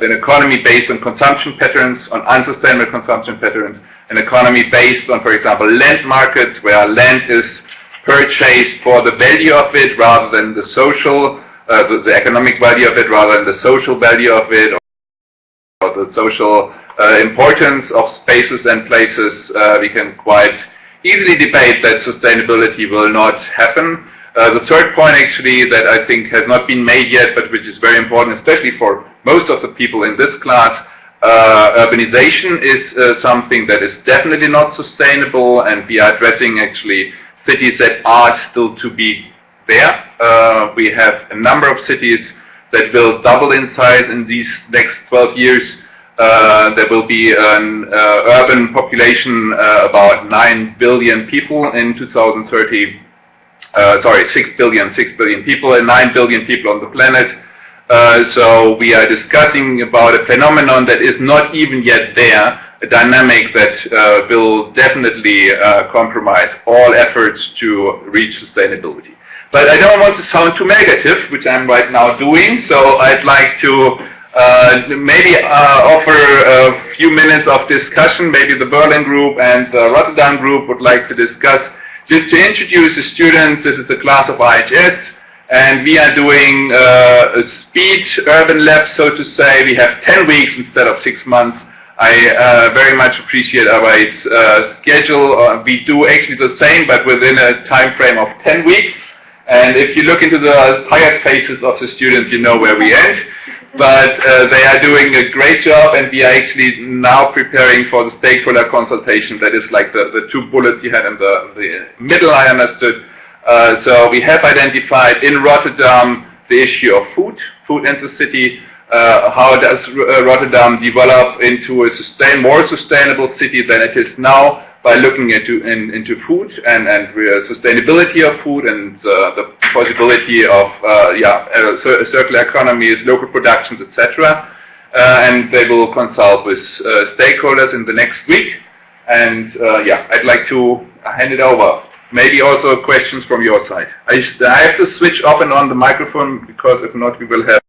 an economy based on consumption patterns, on unsustainable consumption patterns, an economy based on, for example, land markets, where land is purchased for the value of it rather than the social, the economic value of it rather than the social value of it, or the social importance of spaces and places, we can quite easily debate that sustainability will not happen. The third point actually that I think has not been made yet, but which is very important, especially for most of the people in this class, urbanization is something that is definitely not sustainable, and we are addressing actually cities that are still to be there. We have a number of cities that will double in size in these next 12 years. There will be an urban population about 9 billion people in 2030. 6 billion people and 9 billion people on the planet. So we are discussing about a phenomenon that is not even yet there, a dynamic that will definitely compromise all efforts to reach sustainability. But I don't want to sound too negative, which I'm right now doing, so I'd like to maybe offer a few minutes of discussion. Maybe the Berlin group and the Rotterdam group would like to discuss. Just to introduce the students, this is a class of IHS, and we are doing a speed urban lab, so to say. We have 10 weeks instead of 6 months. I very much appreciate our schedule. We do actually the same, but within a time frame of 10 weeks. And if you look into the tired faces of the students, you know where we end. But they are doing a great job, and we are actually now preparing for the stakeholder consultation. That is like the 2 bullets you had in the middle, I understood. So we have identified in Rotterdam the issue of food in the city. How does Rotterdam develop into a more sustainable city than it is now, by looking into food and sustainability of food, and the possibility of circular economies, local productions, etc. and they will consult with stakeholders in the next week. And yeah, I'd like to hand it over. Maybe also questions from your side. I have to switch off and on the microphone, because if not, we will have.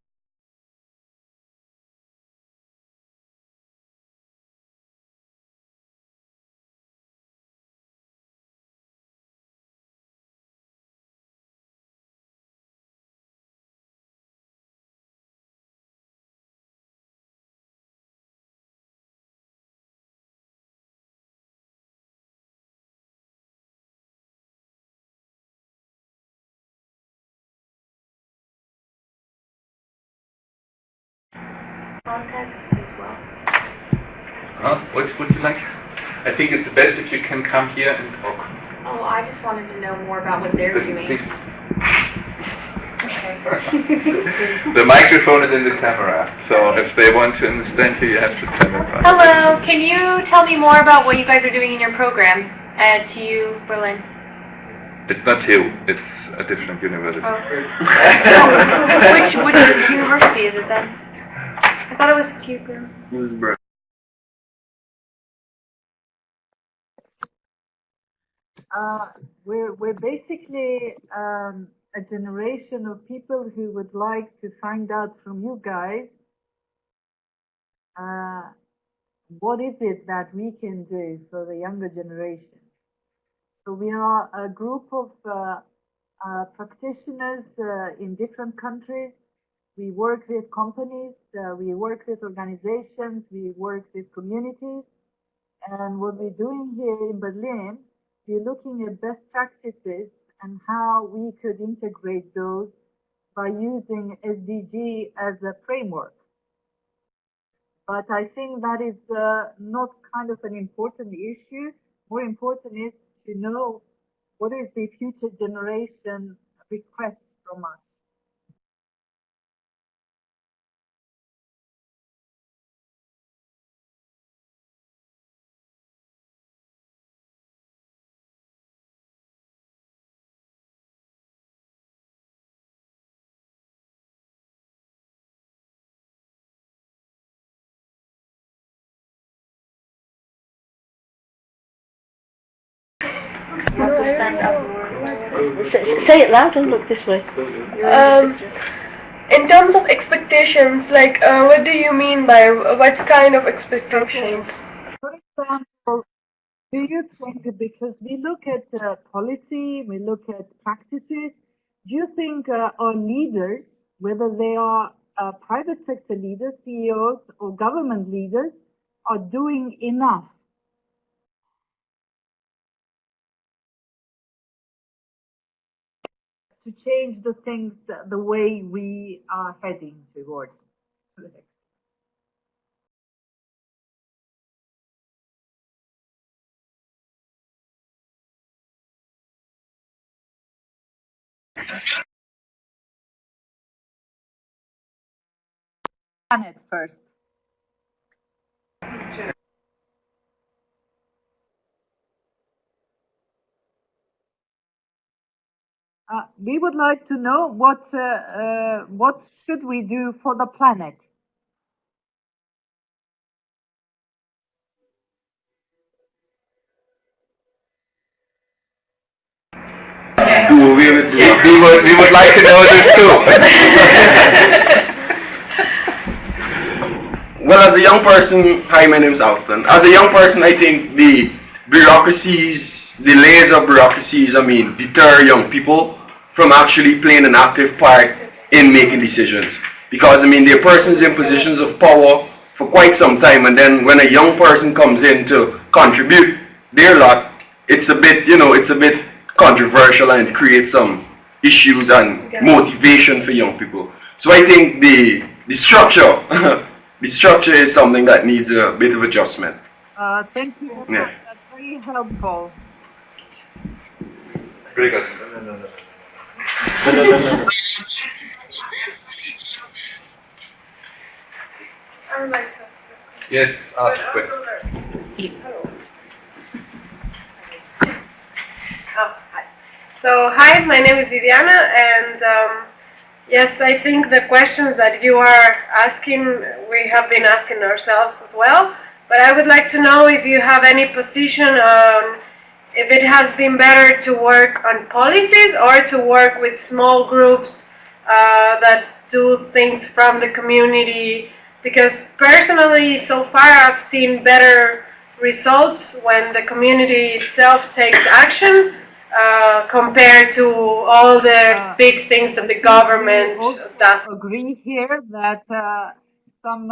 Context as well. What would you like? I think it's best if you can come here and talk. Oh, I just wanted to know more about what they're doing. Please. Okay. The microphone is in the camera, so if they want to understand you, you have to tell them. Hello, can you tell me more about what you guys are doing in your program at TU Berlin? It's not TU, it's a different university. Oh. which university is it then? I thought it was TU Berlin. We're basically a generation of people who would like to find out from you guys what is it that we can do for the younger generation. So we are a group of practitioners in different countries. We work with companies, we work with organizations, we work with communities. And what we're doing here in Berlin, we're looking at best practices and how we could integrate those by using SDG as a framework. But I think that is not kind of an important issue. More important is to know what is the future generation request from us. Say it loud and look this way. In terms of expectations, like what do you mean by what kind of expectations? For example, do you think, because we look at policy, we look at practices, do you think our leaders, whether they are private sector leaders, CEOs, or government leaders, are doing enough to change the things, the way we are heading towards? Planet first. We would like to know what should we do for the planet? We would like to know this too. Well, as a young person, hi, my name is Alston. As a young person, I think the bureaucracies, the layers of bureaucracies, deter young people from actually playing an active part in making decisions. Because, they're persons in positions of power for quite some time, and then when a young person comes in to contribute their lot, it's a bit, it's a bit controversial, and it creates some issues and motivation for young people. So I think the structure, the structure is something that needs a bit of adjustment. Thank you. Yeah. That's very helpful. Very good. Yes, ask a question. Oh, hi. So, hi, my name is Viviana, and Yes, I think the questions that you are asking, we have been asking ourselves as well. But I would like to know if you have any position on if it has been better to work on policies or to work with small groups that do things from the community. Because personally, so far, I've seen better results when the community itself takes action compared to all the big things that the government does. Agree here that some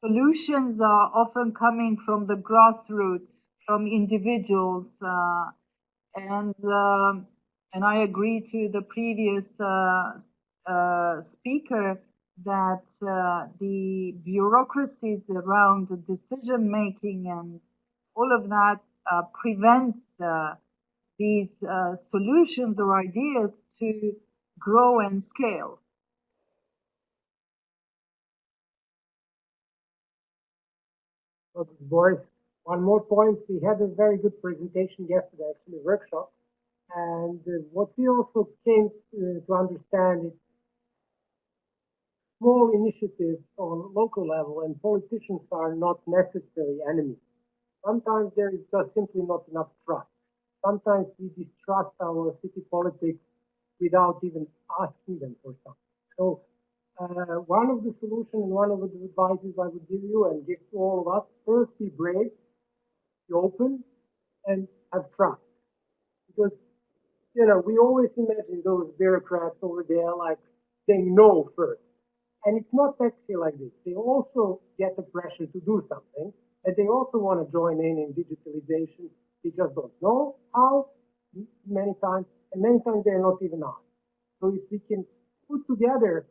solutions are often coming from the grassroots, from individuals, and I agree to the previous speaker that the bureaucracies around the decision making and all of that prevents these solutions or ideas to grow and scale. Boris, one more point. We had a very good presentation yesterday, actually, a workshop. And what we also came to understand is small initiatives on local level and politicians are not necessarily enemies. Sometimes there is just simply not enough trust. Sometimes we distrust our city politics without even asking them for something. So one of the solutions and one of the advices I would give you and give to all of us, first be brave, be open, and have trust. Because, you know, we always imagine those bureaucrats over there like saying no first. And it's not actually like this. They also get the pressure to do something, and they also want to join in digitalization. They just don't know how many times, and many times they're not even asked. So if we can put together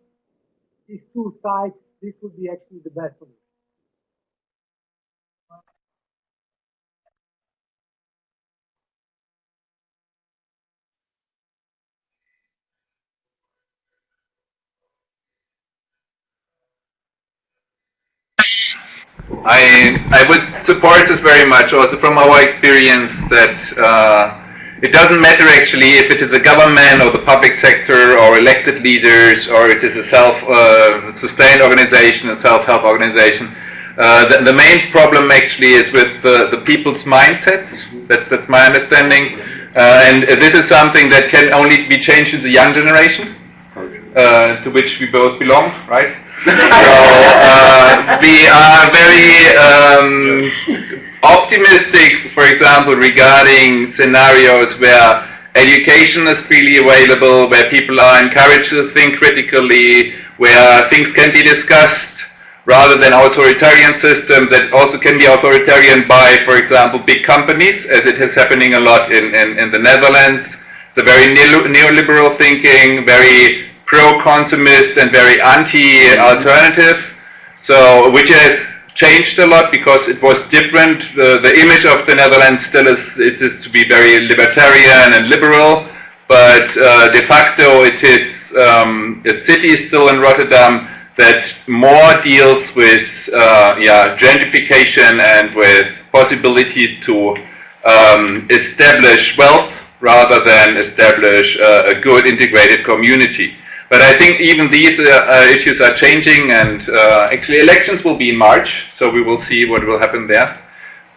these two sides, this would be actually the best solution. I would support this very much, also from our experience, that it doesn't matter actually if it is a government or the public sector or elected leaders or it is a self-sustained organization, a self-help organization. The main problem actually is with the people's mindsets. That's my understanding. And this is something that can only be changed in the young generation. To which we both belong, right? So we are very optimistic, for example, regarding scenarios where education is freely available, where people are encouraged to think critically, where things can be discussed rather than authoritarian systems that also can be authoritarian by, for example, big companies, as it is happening a lot in the Netherlands. It's a very neoliberal thinking, very pro-consumist and very anti-alternative, so which has changed a lot because it was different. The image of the Netherlands still is to be very libertarian and liberal, but de facto it is a city still in Rotterdam that more deals with gentrification and with possibilities to establish wealth rather than establish a good integrated community. But I think even these issues are changing, and actually elections will be in March, so we will see what will happen there.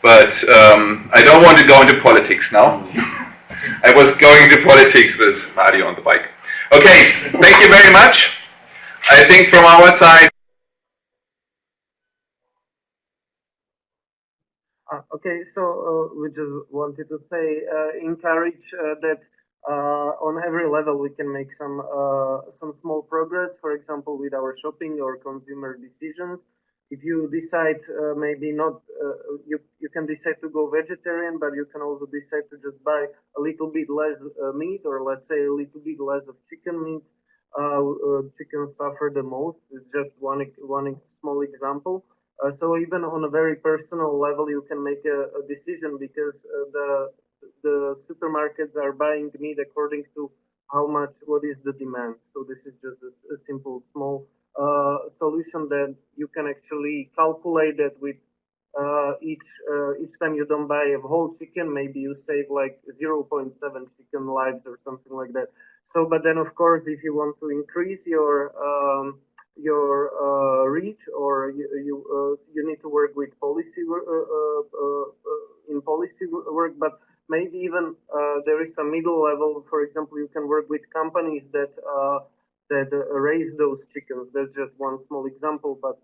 But I don't want to go into politics now. I was going into politics with Mario on the bike. Okay, thank you very much. I think from our side. Okay, so we just wanted to say, encourage that on every level we can make some small progress. For example, with our shopping or consumer decisions. If you decide maybe not, you can decide to go vegetarian, but you can also decide to just buy a little bit less meat, or let's say a little bit less of chicken meat. Chicken suffer the most. It's just one small example. So even on a very personal level, you can make a decision because the supermarkets are buying meat according to what is the demand. So this is just a simple, small solution that you can actually calculate that with each time you don't buy a whole chicken, maybe you save like 0.7 chicken lives or something like that. So, but then of course, if you want to increase your reach, or you need to work with policy in policy work, but maybe even there is a middle level. For example, you can work with companies that raise those chickens. That's just one small example, but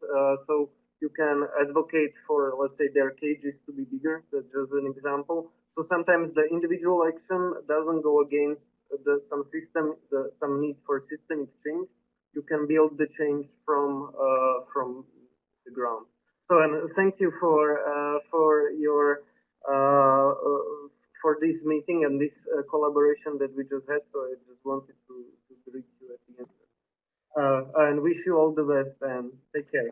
so you can advocate for, let's say, their cages to be bigger. That's just an example. So sometimes the individual action doesn't go against some need for systemic change. You can build the change from the ground. So, and thank you for your for this meeting and this collaboration that we just had. So I just wanted to greet you at the end. And wish you all the best and take care.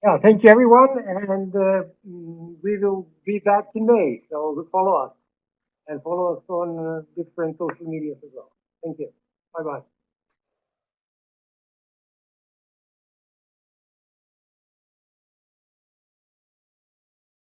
Yeah, thank you everyone, and we will be back in May. So follow us and follow us on different social medias as well. Thank you. Bye bye.